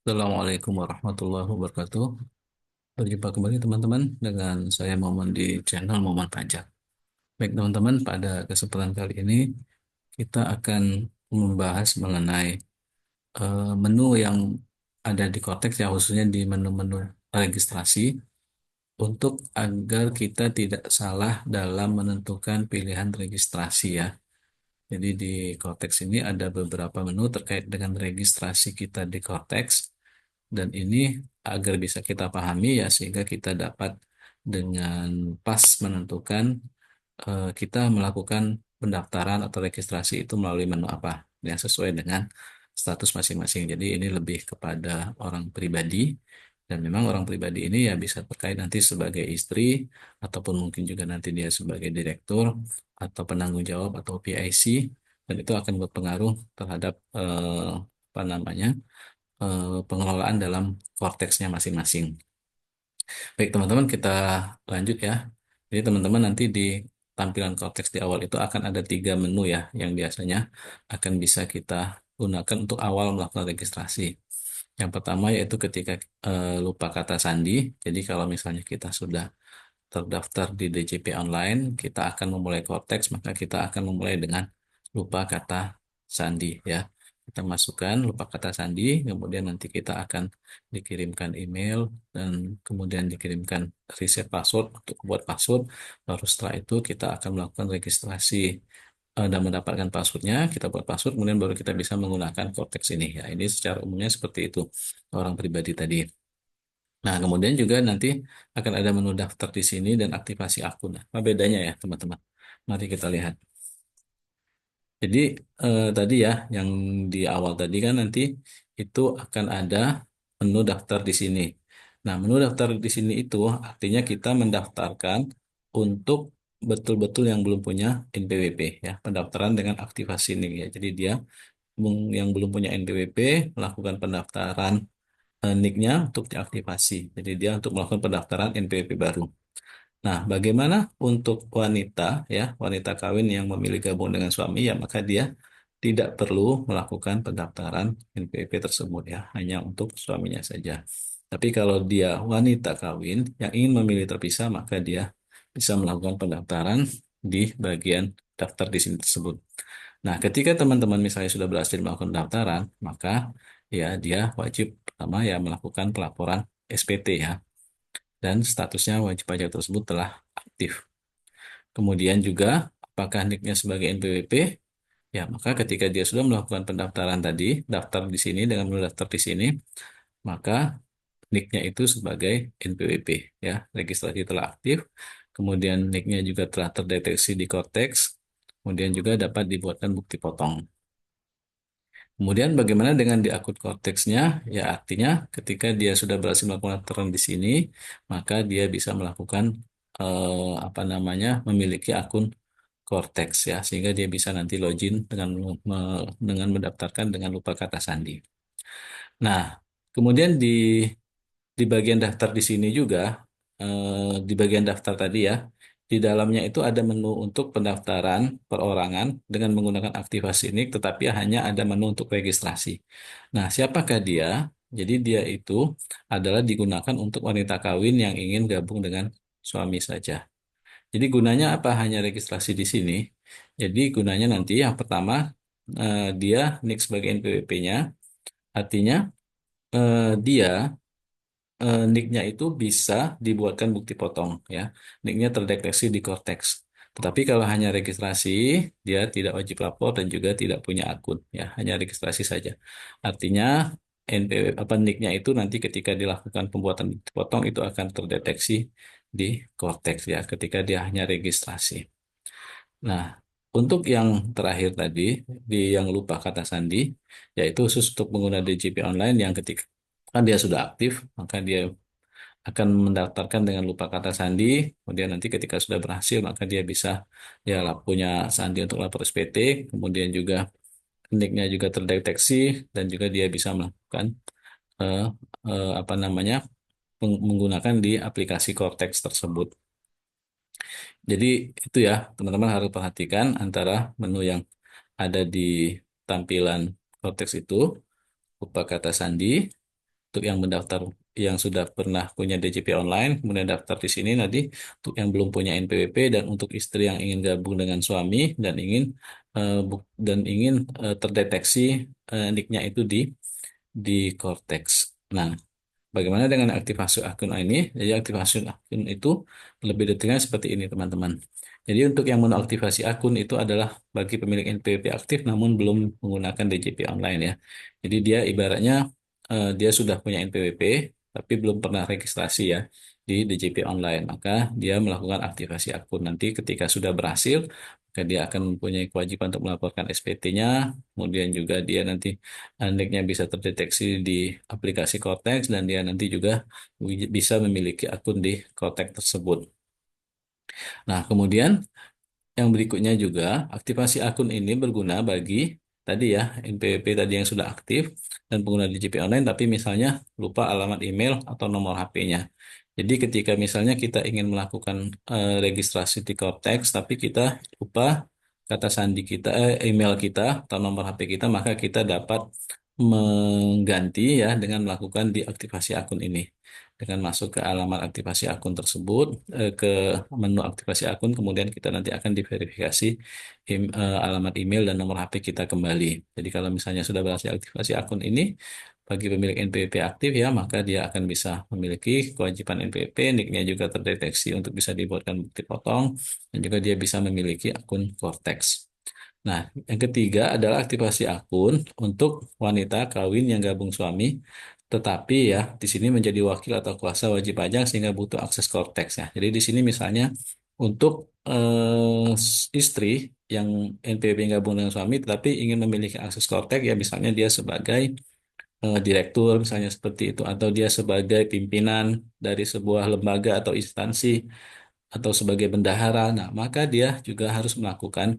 Assalamualaikum warahmatullahi wabarakatuh. Berjumpa kembali teman-teman dengan saya Momen di channel Momen Pajak. Baik teman-teman, pada kesempatan kali ini kita akan membahas mengenai menu yang ada di Cortex ya, khususnya di menu-menu registrasi untuk agar kita tidak salah dalam menentukan pilihan registrasi ya. Jadi di Cortex ini ada beberapa menu terkait dengan registrasi kita di Cortex. Dan ini agar bisa kita pahami ya sehingga kita dapat dengan pas menentukan kita melakukan pendaftaran atau registrasi itu melalui menu apa yang sesuai dengan status masing-masing. Jadi ini lebih kepada orang pribadi dan memang orang pribadi ini ya bisa terkait nanti sebagai istri ataupun mungkin juga nanti dia sebagai direktur atau penanggung jawab atau PIC dan itu akan berpengaruh terhadap apa namanya pengelolaan dalam korteksnya masing-masing. Baik, teman-teman, kita lanjut ya. Jadi, teman-teman nanti di tampilan korteks di awal itu akan ada tiga menu ya, yang biasanya akan bisa kita gunakan untuk awal melakukan registrasi. Yang pertama yaitu ketika lupa kata sandi. Jadi, kalau misalnya kita sudah terdaftar di DJP online, kita akan memulai korteks, maka kita akan memulai dengan lupa kata sandi ya. Kita masukkan lupa kata sandi, kemudian nanti kita akan dikirimkan email dan kemudian dikirimkan reset password untuk buat password. Baru setelah itu kita akan melakukan registrasi dan mendapatkan passwordnya, kita buat password, kemudian baru kita bisa menggunakan korteks ini. Ya, ini secara umumnya seperti itu orang pribadi tadi. Nah, kemudian juga nanti akan ada menu daftar di sini dan aktivasi akun. Nah, apa bedanya ya, teman-teman? Mari kita lihat. Jadi, tadi ya, yang di awal tadi kan nanti itu akan ada menu daftar di sini. Nah, menu daftar di sini itu artinya kita mendaftarkan untuk betul-betul yang belum punya NPWP ya, pendaftaran dengan aktivasi ini ya. Jadi dia yang belum punya NPWP melakukan pendaftaran NIK-nya untuk diaktifasi. Jadi dia untuk melakukan pendaftaran NPWP baru. Nah, bagaimana untuk wanita ya, wanita kawin yang memilih gabung dengan suami ya, maka dia tidak perlu melakukan pendaftaran NPWP tersebut ya, hanya untuk suaminya saja. Tapi kalau dia wanita kawin yang ingin memilih terpisah, maka dia bisa melakukan pendaftaran di bagian daftar di sini tersebut. Nah, ketika teman-teman misalnya sudah berhasil melakukan pendaftaran, maka ya dia wajib pertama ya melakukan pelaporan SPT ya, dan statusnya wajib pajak tersebut telah aktif. Kemudian juga apakah NIK-nya sebagai NPWP? Ya, maka ketika dia sudah melakukan pendaftaran tadi, daftar di sini dengan mendaftar di sini, maka NIK-nya itu sebagai NPWP ya, registrasi telah aktif. Kemudian NIK-nya juga telah terdeteksi di Cortex. Kemudian juga dapat dibuatkan bukti potong. Kemudian bagaimana dengan di akun Cortex-nya? Ya artinya ketika dia sudah berhasil melakukan term di sini, maka dia bisa melakukan apa namanya memiliki akun Cortex ya, sehingga dia bisa nanti login dengan dengan mendaftarkan dengan lupa kata sandi. Nah, kemudian di bagian daftar di sini juga, di bagian daftar tadi ya, di dalamnya itu ada menu untuk pendaftaran perorangan dengan menggunakan aktivasi ini, tetapi hanya ada menu untuk registrasi. Nah, siapakah dia? Jadi dia itu adalah digunakan untuk wanita kawin yang ingin gabung dengan suami saja. Jadi gunanya apa? Hanya registrasi di sini. Jadi gunanya nanti yang pertama, dia NIK sebagai NPWP-nya, artinya dia nick-nya itu bisa dibuatkan bukti potong ya. Nick-nya terdeteksi di Cortex. Tetapi kalau hanya registrasi, dia tidak wajib lapor dan juga tidak punya akun ya, hanya registrasi saja. Artinya NPW apa nick-nya itu nanti ketika dilakukan pembuatan bukti potong itu akan terdeteksi di Cortex ya, ketika dia hanya registrasi. Nah, untuk yang terakhir tadi, di yang lupa kata sandi, yaitu khusus untuk pengguna DJP online yang ketika kan dia sudah aktif, maka dia akan mendaftarkan dengan lupa kata sandi, kemudian nanti ketika sudah berhasil, maka dia bisa ya punya sandi untuk lapor SPT, kemudian juga nicknya juga terdeteksi, dan juga dia bisa melakukan eh, apa namanya menggunakan di aplikasi Cortex tersebut. Jadi itu ya, teman-teman harus perhatikan antara menu yang ada di tampilan Cortex itu, lupa kata sandi, untuk yang mendaftar yang sudah pernah punya DJP online, kemudian daftar di sini nanti untuk yang belum punya NPWP dan untuk istri yang ingin gabung dengan suami dan ingin terdeteksi nicknya itu di Cortex. Nah, bagaimana dengan aktivasi akun ini? Jadi aktivasi akun itu lebih detailnya seperti ini, teman-teman. Jadi untuk yang menaktifasi akun itu adalah bagi pemilik NPWP aktif namun belum menggunakan DJP online ya. Jadi dia ibaratnya dia sudah punya NPWP tapi belum pernah registrasi ya di DJP online. Maka dia melakukan aktivasi akun. Nanti ketika sudah berhasil, maka dia akan mempunyai kewajiban untuk melaporkan SPT-nya. Kemudian juga dia nanti nicknya bisa terdeteksi di aplikasi Cortex dan dia nanti juga bisa memiliki akun di Cortex tersebut. Nah, kemudian yang berikutnya juga, aktivasi akun ini berguna bagi tadi ya, NPWP tadi yang sudah aktif dan pengguna DJP online, tapi misalnya lupa alamat email atau nomor HP-nya. Jadi ketika misalnya kita ingin melakukan registrasi di Cortex, tapi kita lupa kata sandi kita, email kita atau nomor HP kita, maka kita dapat mengganti ya dengan melakukan deaktivasi akun ini. Dengan masuk ke alamat aktivasi akun tersebut, ke menu aktivasi akun, kemudian kita nanti akan diverifikasi alamat email dan nomor HP kita kembali. Jadi kalau misalnya sudah berhasil aktivasi akun ini, bagi pemilik NPWP aktif ya, maka dia akan bisa memiliki kewajiban NPWP, nicknya juga terdeteksi untuk bisa dibuatkan bukti potong, dan juga dia bisa memiliki akun Cortex. Nah, yang ketiga adalah aktivasi akun untuk wanita kawin yang gabung suami, tetapi ya di sini menjadi wakil atau kuasa wajib pajak sehingga butuh akses Cortex ya. Jadi di sini misalnya untuk istri yang NPWP gabung dengan suami, tetapi ingin memiliki akses Cortex ya, misalnya dia sebagai direktur misalnya seperti itu, atau dia sebagai pimpinan dari sebuah lembaga atau instansi atau sebagai bendahara. Nah, maka dia juga harus melakukan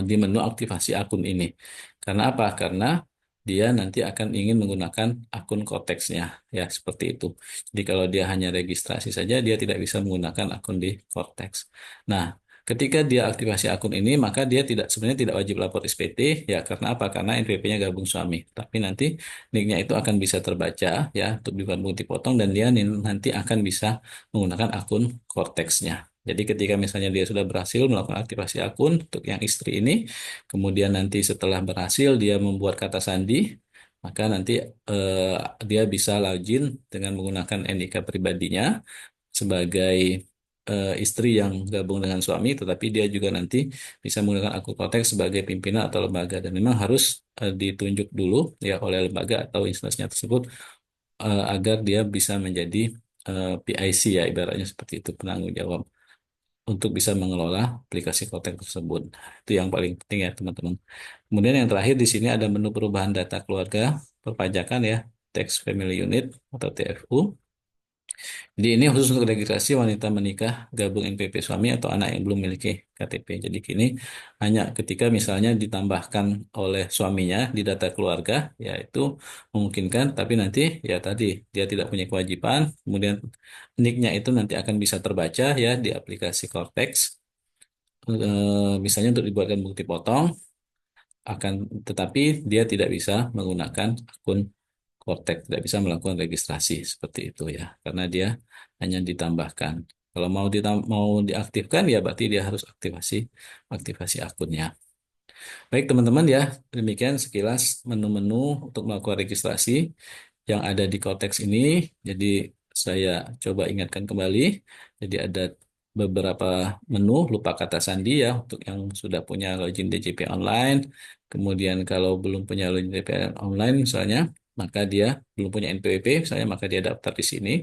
di menu aktivasi akun ini. Karena apa? Karena dia nanti akan ingin menggunakan akun Cortex-nya, ya seperti itu. Jadi kalau dia hanya registrasi saja, dia tidak bisa menggunakan akun di Cortex. Nah, ketika dia aktivasi akun ini, maka dia sebenarnya tidak wajib lapor SPT, ya karena apa? Karena NPWP-nya gabung suami. Tapi nanti nicknya itu akan bisa terbaca, ya untuk dibuat bukti potong dan dia nanti akan bisa menggunakan akun Cortex-nya. Jadi ketika misalnya dia sudah berhasil melakukan aktivasi akun untuk yang istri ini, kemudian nanti setelah berhasil dia membuat kata sandi, maka nanti eh, dia bisa login dengan menggunakan NIK pribadinya sebagai istri yang gabung dengan suami, tetapi dia juga nanti bisa menggunakan akun Kotek sebagai pimpinan atau lembaga dan memang harus ditunjuk dulu ya oleh lembaga atau instansinya tersebut agar dia bisa menjadi PIC ya ibaratnya seperti itu penanggung jawab untuk bisa mengelola aplikasi Kotek tersebut. Itu yang paling penting ya teman-teman. Kemudian yang terakhir di sini ada menu perubahan data keluarga perpajakan ya, Tax Family Unit atau TFU. Jadi ini khusus untuk registrasi wanita menikah gabung NPP suami atau anak yang belum memiliki KTP. Jadi kini hanya ketika misalnya ditambahkan oleh suaminya di data keluarga, yaitu memungkinkan, tapi nanti ya tadi dia tidak punya kewajiban, kemudian nicknya itu nanti akan bisa terbaca ya di aplikasi Cortex. Misalnya untuk dibuatkan bukti potong, akan tetapi dia tidak bisa menggunakan akun Cortex, tidak bisa melakukan registrasi seperti itu ya, karena dia hanya ditambahkan. Kalau mau diaktifkan ya berarti dia harus aktivasi aktivasi akunnya. Baik teman-teman ya, demikian sekilas menu-menu untuk melakukan registrasi yang ada di Cortex ini. Jadi saya coba ingatkan kembali. Jadi ada beberapa menu lupa kata sandi ya untuk yang sudah punya login DJP online. Kemudian kalau belum punya login DJP online misalnya, maka dia belum punya NPWP misalnya, maka dia daftar di sini.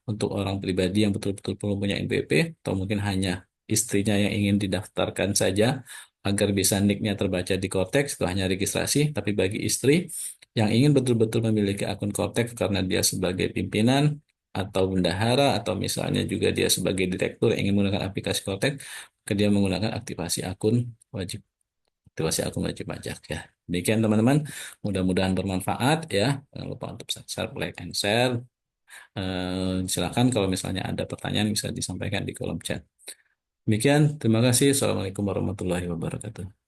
Untuk orang pribadi yang betul-betul belum punya NPWP atau mungkin hanya istrinya yang ingin didaftarkan saja agar bisa nicknya terbaca di Cortex itu hanya registrasi. Tapi bagi istri yang ingin betul-betul memiliki akun Cortex karena dia sebagai pimpinan atau bendahara atau misalnya juga dia sebagai direktur yang ingin menggunakan aplikasi Cortex, maka dia menggunakan wajib akun wajib pajak ya. Demikian teman-teman, mudah-mudahan bermanfaat ya. Jangan lupa untuk subscribe, like, and share. Silakan kalau misalnya ada pertanyaan bisa disampaikan di kolom chat. Demikian, terima kasih. Assalamualaikum warahmatullahi wabarakatuh.